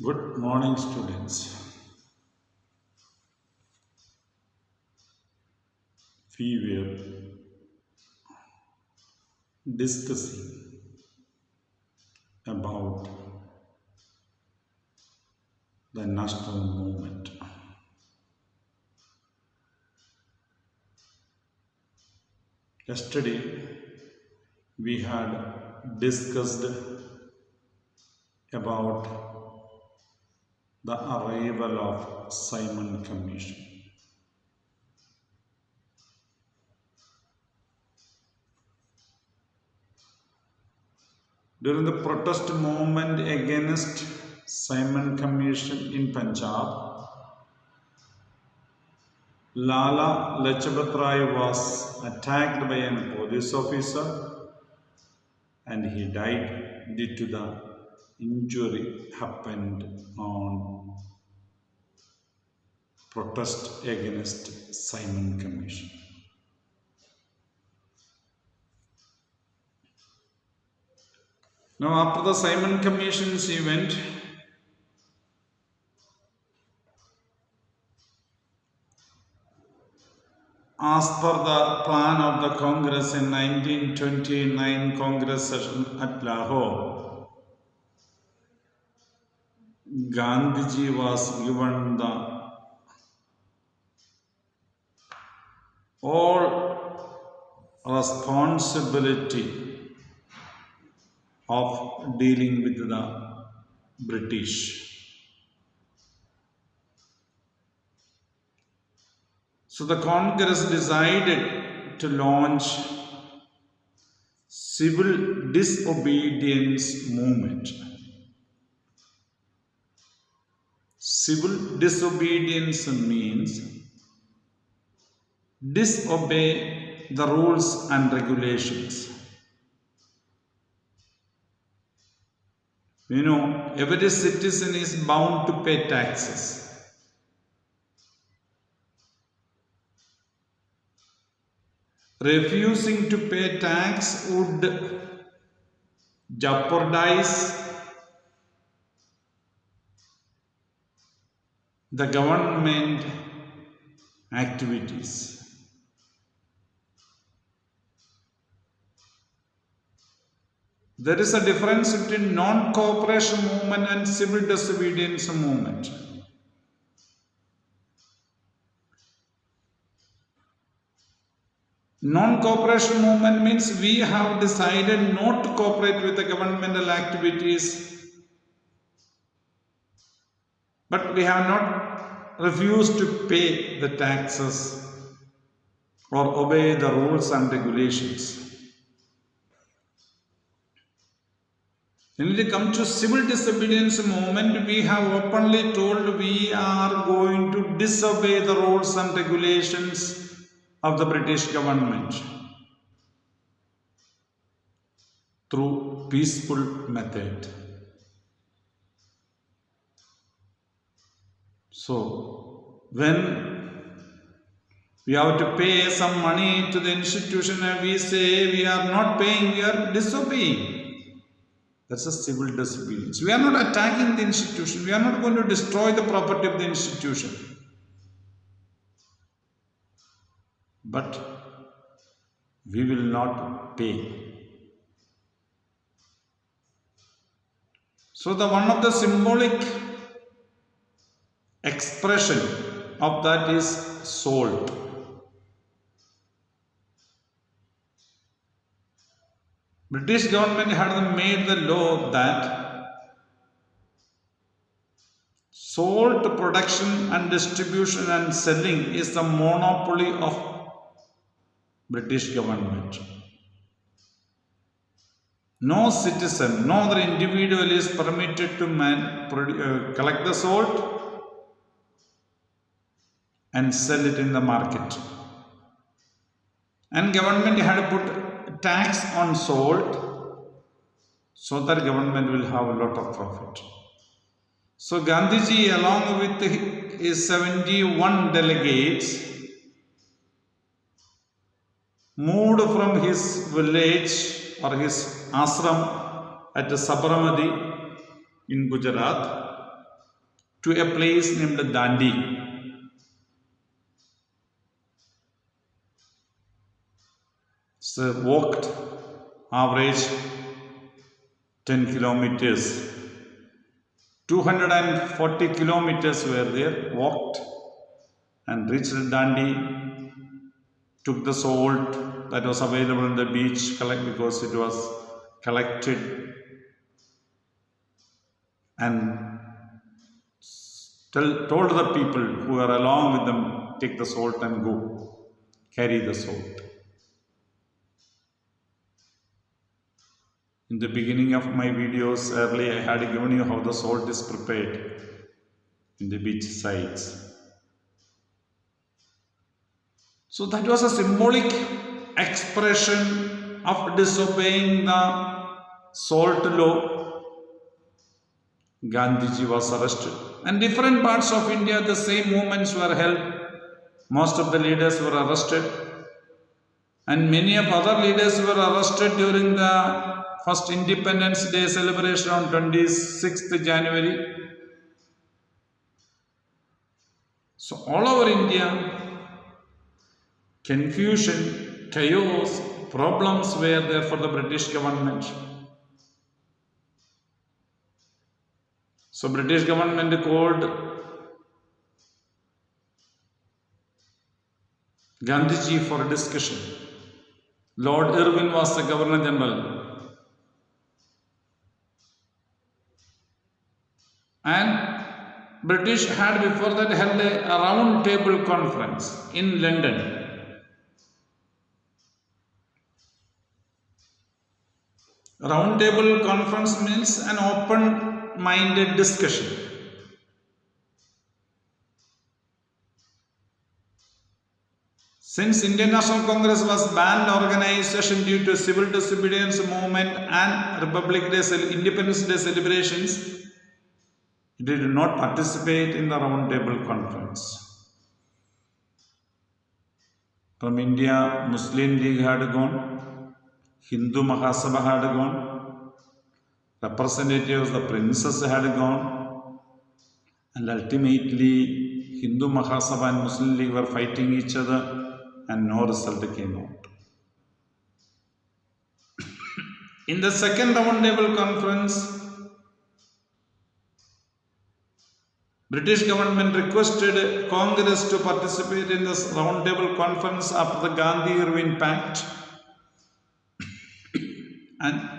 Good morning, students. We were discussing about the national movement. Yesterday, we had discussed about the arrival of Simon Commission. During the protest movement against Simon Commission in Punjab, Lala Lajpat Rai was attacked by a police officer and he died due to the injury happened on protest against Simon Commission. Now, after the Simon Commission's event, as per the plan of the Congress in 1929 Congress session at Lahore, Gandhiji was given the all responsibility of dealing with the British. So the Congress decided to launch civil disobedience movement. Civil disobedience means disobey the rules and regulations. You know, every citizen is bound to pay taxes. Refusing to pay tax would jeopardize the government activities. There is a difference between non-cooperation movement and civil disobedience movement. Non-cooperation movement means we have decided not to cooperate with the governmental activities, but we have not refused to pay the taxes or obey the rules and regulations. When it comes to civil disobedience movement, we have openly told we are going to disobey the rules and regulations of the British government through peaceful method. So, when we have to pay some money to the institution and we say we are not paying, we are disobeying. That's a civil disobedience. We are not attacking the institution. We are not going to destroy the property of the institution. But we will not pay. So one of the symbolic expression of that is salt. British government had made the law that salt production and distribution and selling is the monopoly of British government. No citizen, no other individual is permitted to collect the salt and sell it in the market. And government had put tax on salt so that government will have a lot of profit. So Gandhiji, along with his 71 delegates, moved from his village or his ashram at Sabarmati in Gujarat to a place named Dandi. So walked average 10 kilometers. 240 kilometers were there, walked and reached Dandi, took the salt that was available on the beach, because it was collected, and told the people who were along with them, take the salt and go, carry the salt. In the beginning of my videos earlier, I had given you how the salt is prepared in the beach sides. So that was a symbolic expression of disobeying the salt law. Gandhiji was arrested. And different parts of India, the same movements were held. Most of the leaders were arrested. And many of other leaders were arrested during the first Independence Day celebration on 26th January. So all over India, confusion, chaos, problems were there for the British government. So British government called Gandhiji for a discussion. Lord Irwin was the Governor General. And British had before that held a round table conference in London. Round table conference means an open-minded discussion. Since Indian National Congress was banned organization due to civil disobedience movement and Independence Day celebrations, it did not participate in the round table conference. From India, Muslim League had gone, Hindu Mahasabha had gone, representatives of the princes had gone, and ultimately Hindu Mahasabha and Muslim League were fighting each other, and no result came out. In the second round table conference, British government requested Congress to participate in this round table conference after the Gandhi-Irwin Pact, and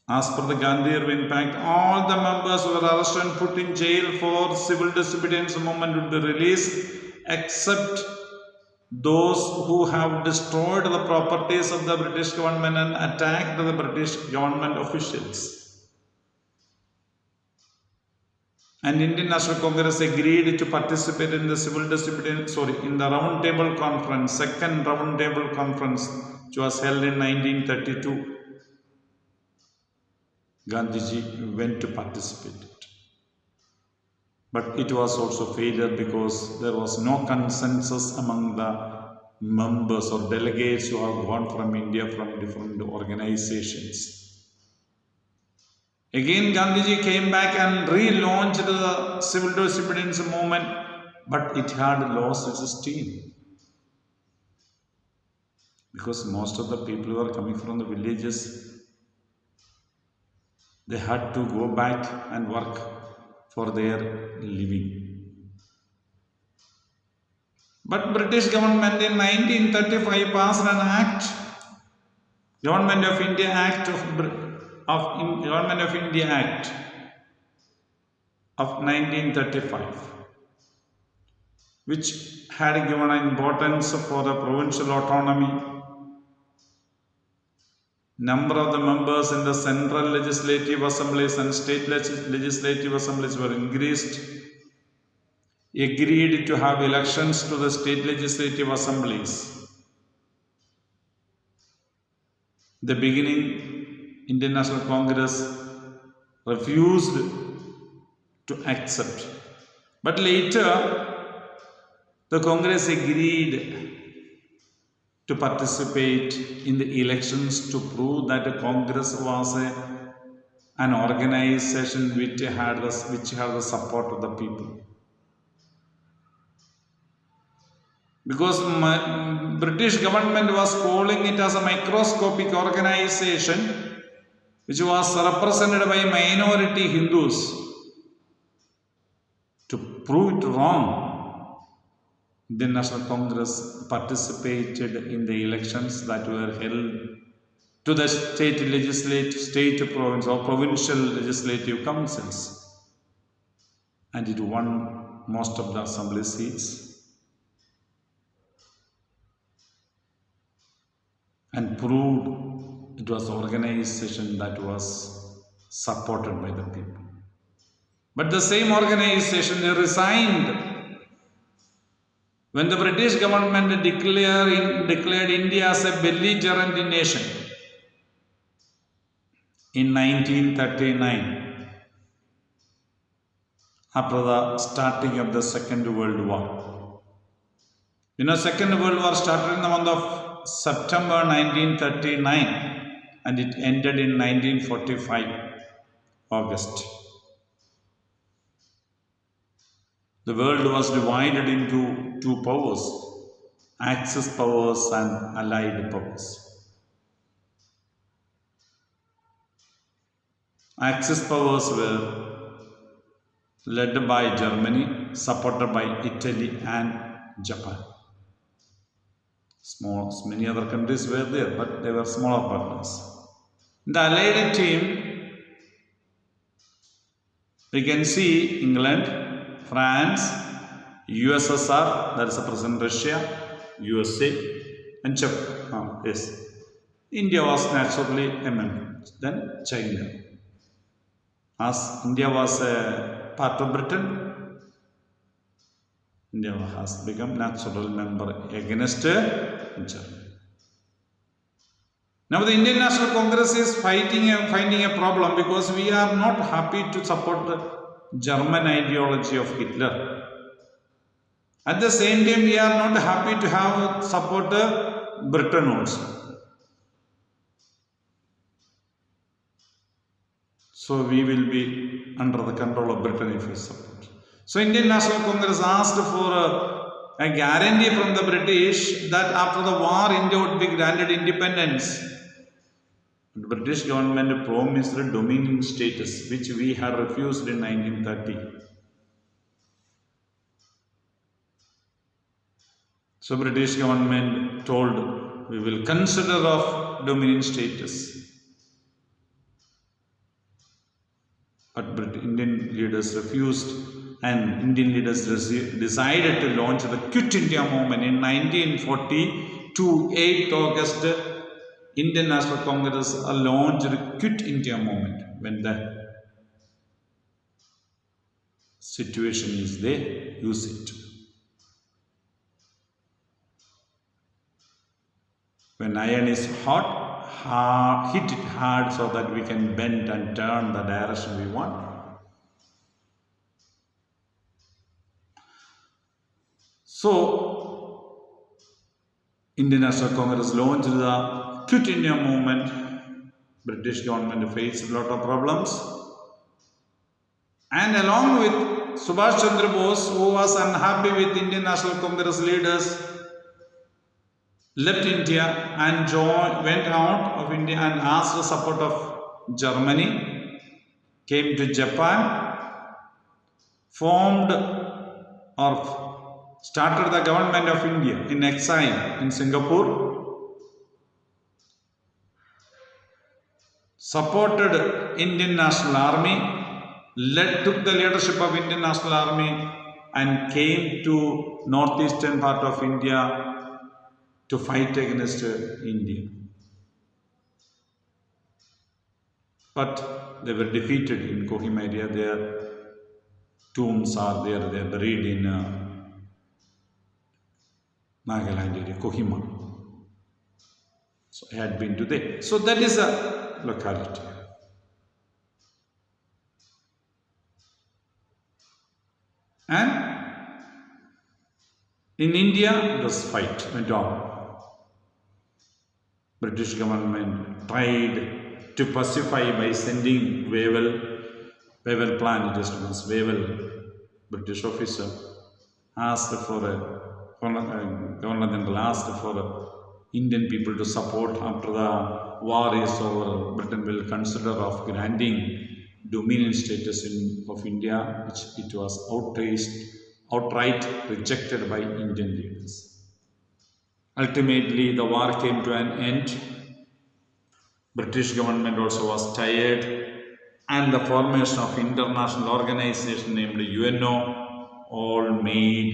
as per the Gandhi-Irwin Pact, all the members who were arrested and put in jail for civil disobedience movement would be released, except those who have destroyed the properties of the British government and attacked the British government officials. And Indian National Congress agreed to participate in the in the round table conference, second round table conference, which was held in 1932. Gandhiji went to participate. But it was also failure because there was no consensus among the members or delegates who have gone from India from different organizations. Again, Gandhiji came back and relaunched the civil disobedience movement, but it had lost its steam. Because most of the people who are coming from the villages, they had to go back and work for their living. But British government in 1935 passed an act, Government of India Act Government of India Act of 1935, which had given importance for the provincial autonomy. Number of the members in the central legislative assemblies and state legislative assemblies were increased. Agreed to have elections to the state legislative assemblies. The beginning, Indian National Congress refused to accept. But later, the Congress agreed to participate in the elections to prove that the Congress was an organization which had the support of the people. Because British government was calling it as a microscopic organization which was represented by minority Hindus. To prove it wrong, the National Congress participated in the elections that were held to the state, province or provincial legislative councils, and it won most of the assembly seats and proved it was an organization that was supported by the people. But the same organization resigned when the British government declared India as a belligerent nation in 1939, after the starting of the Second World War. Second World War started in the month of September 1939 and it ended in 1945, August. The world was divided into two powers, Axis powers and Allied powers. Axis powers were led by Germany, supported by Italy and Japan. Many other countries were there, but they were smaller partners. The Allied team, we can see England, France, USSR, that is the present Russia, USA, and Japan. Yes. India was naturally a member. Then China. As India was a part of Britain, India has become natural member against Germany. Now the Indian National Congress is finding a problem because we are not happy to support the German ideology of Hitler. At the same time, we are not happy to have support Britain also. So we will be under the control of Britain if we support. So Indian National Congress asked for a guarantee from the British that after the war, India would be granted independence. The British government promised the dominion status, which we had refused in 1930. So British government told, we will consider of dominion status. But Indian leaders refused, and Indian leaders decided to launch the Quit India movement in 1942, 8th August. Indian National Congress launched the Quit India movement. When the situation is there, use it. When iron is hot, hit it hard so that we can bend and turn the direction we want. So, Indian National Congress launched the Quit India movement. British government faced a lot of problems, and along with Subhash Chandra Bose, who was unhappy with Indian National Congress leaders, left India and went out of India and asked the support of Germany, came to Japan, formed or started the government of India in exile in Singapore, supported Indian National Army, took the leadership of Indian National Army and came to northeastern part of India to fight against India. But they were defeated in Kohima area. Their tombs are there. They are buried in Nagaland area, Kohima. So I had been to there. So that is a locality. And in India, this fight went on. British government tried to pacify by sending Wavell plan it is to means Wavell, British officer, asked for Governor General asked for Indian people to support after the war is over. Britain will consider of granting dominion status of India, which it was outright rejected by Indian leaders. Ultimately, the war came to an end. British government also was tired, and the formation of international organization named UNO all made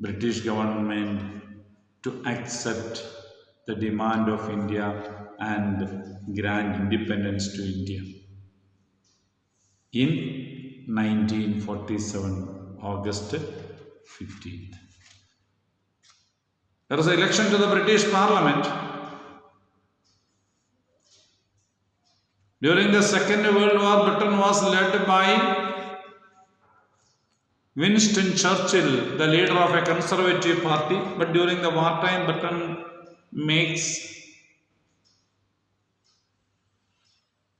British government to accept the demand of India and grant independence to India. In 1947, August 15th. There was an election to the British Parliament. During the Second World War, Britain was led by Winston Churchill, the leader of a conservative party, but during the wartime, Britain makes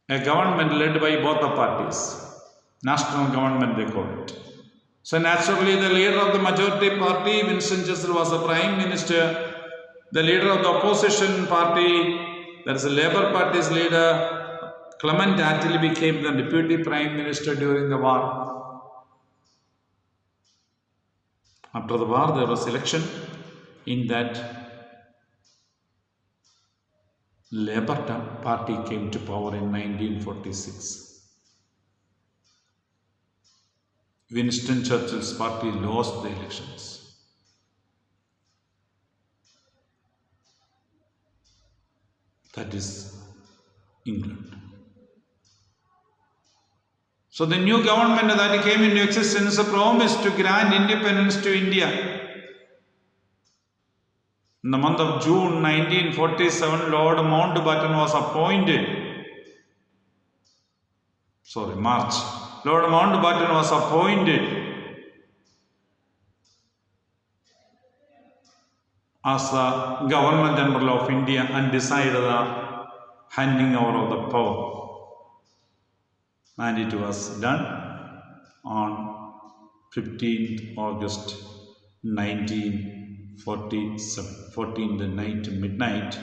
a government led by both the parties. National government, they call it. So naturally, the leader of the majority party, Winston Churchill, was the prime minister. The leader of the opposition party, that is the Labour Party's leader, Clement Attlee, became the deputy prime minister during the war. After the war, there was election. In that, Labour Party came to power in 1946. Winston Churchill's party lost the elections. That is England. So the new government that came into existence promised to grant independence to India. In the month of June 1947, Lord Mountbatten was appointed. March. Lord Mountbatten was appointed as the Governor General of India and decided the handing over of the power. And it was done on 15th August 1947. 14th midnight,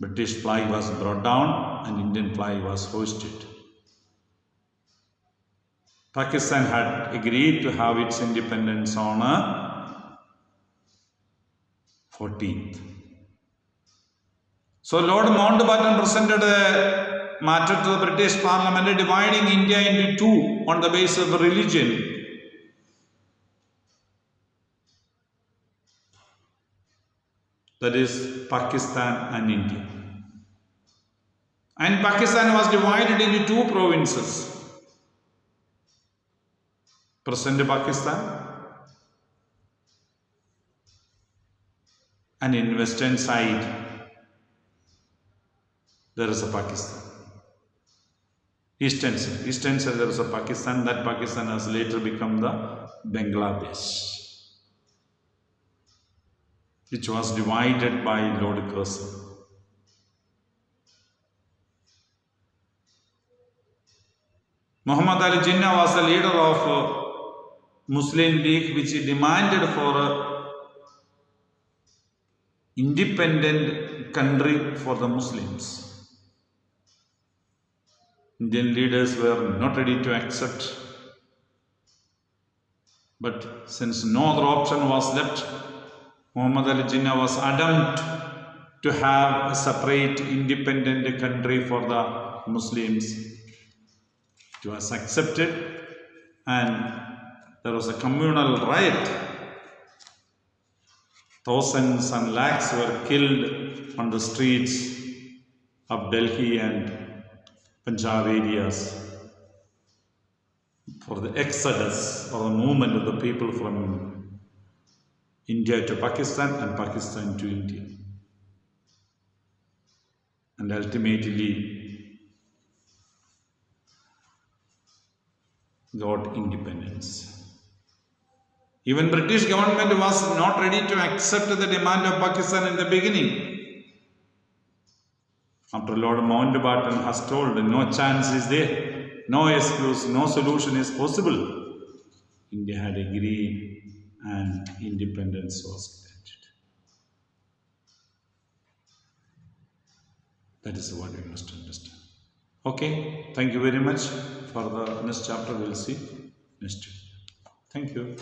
British flag was brought down and Indian flag was hoisted. Pakistan had agreed to have its independence on 14th. So Lord Mountbatten presented a matter to the British Parliament dividing India into two on the basis of religion. That is Pakistan and India. And Pakistan was divided into two provinces. Present Pakistan, and in western side there is a Pakistan. Eastern side there is a Pakistan. That Pakistan has later become the Bangladesh, which was divided by Lord Curzon. Muhammad Ali Jinnah was the leader of Muslim League, which demanded for independent country for the Muslims. Indian leaders were not ready to accept, but since no other option was left, Muhammad Ali Jinnah was adamant to have a separate independent country for the Muslims. It was accepted, and there was a communal riot. Thousands and lakhs were killed on the streets of Delhi and Punjab areas for the exodus or the movement of the people from India to Pakistan and Pakistan to India. And ultimately got independence. Even British government was not ready to accept the demand of Pakistan in the beginning. After Lord Mountbatten has told no chance is there, no excuse, no solution is possible, India had agreed and independence was granted. That is what we must understand. Okay, thank you very much. For the next chapter, we'll see next week. Thank you.